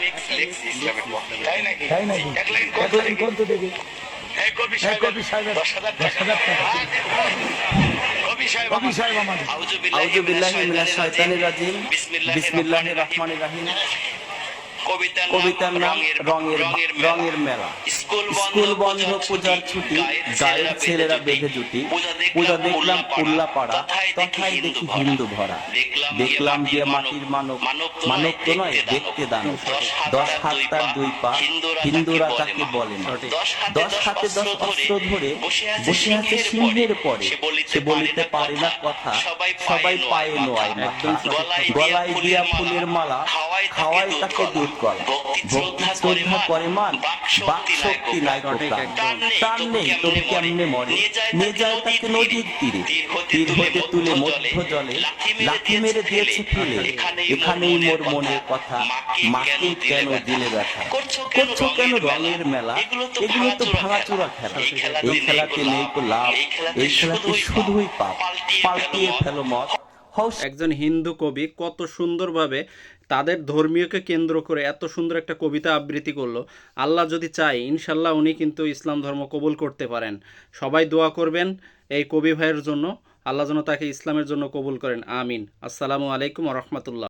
লেখছি ইসলামের পক্ষে, তাই নাকি? তাই নাকি? এক লাইন কোন তো দেখি? এই কবি সাহেবের 10,000 টাকা। কবি সাহেব আমাদের। আউযু বিল্লাহি মিনাশ শাইতানির রাজিম। বিসমিল্লাহির রহমানির রহিম। কবিতার নাম রঙের মেলা। স্কুল বন্ধ, পূজার ছুটি, গায়ের ছেলেরা বেঁধে জুটি। পূজা দেখলাম উল্লাপাড়া, তথায় দেখি হিন্দু ভরা। দেখলাম যে মাটির মানব, মানব তো নয় দেখতে দানব। 10 হাত তার 2 পা, হিন্দুরা তাকে বলেন। 10 হাতে 10 অস্ত্র ধরে বসে আছে সিংহের পরে। সে বলিতে পারে না কথা, সবাই পায়ে নোয়ায় মাথা। গলায় দিয়া ফুলের মালা, খাওয়ায় তাকে দুধ কলা। ভক্তি শ্রদ্ধা করে মান, বাক শক্তি নাই কোথায়। টান নেই তবে কেমনে মরে, নিয়ে যায় তাকে নদীর তীরে। তীর হতে তুলে মধ্য জলে, লাথি মেরে দিয়েছে ফেলে। এখানেই মোর মনের কথা, মাকে কেন দিলে ব্যথা। করছো কেন রঙের মেলা, এগুলো তো ভাঙাচোরা খেলা। এই খেলাতে নেই তো লাভ, এই খেলাতে শুধুই পাপ। পাল্টিয়ে ফেলো মত। একজন হিন্দু কবি কত সুন্দরভাবে তাদের ধর্মীয়কে কেন্দ্র করে এত সুন্দর একটা কবিতা আবৃত্তি করলো। আল্লাহ যদি চায় ইনশাল্লাহ উনি কিন্তু ইসলাম ধর্ম কবুল করতে পারেন। সবাই দোয়া করবেন এই কবি ভাইয়ের জন্য, আল্লাহ যেন তাকে ইসলামের জন্য কবুল করেন। আমিন। আসসালামু আলাইকুম ওয়া রাহমাতুল্লাহ।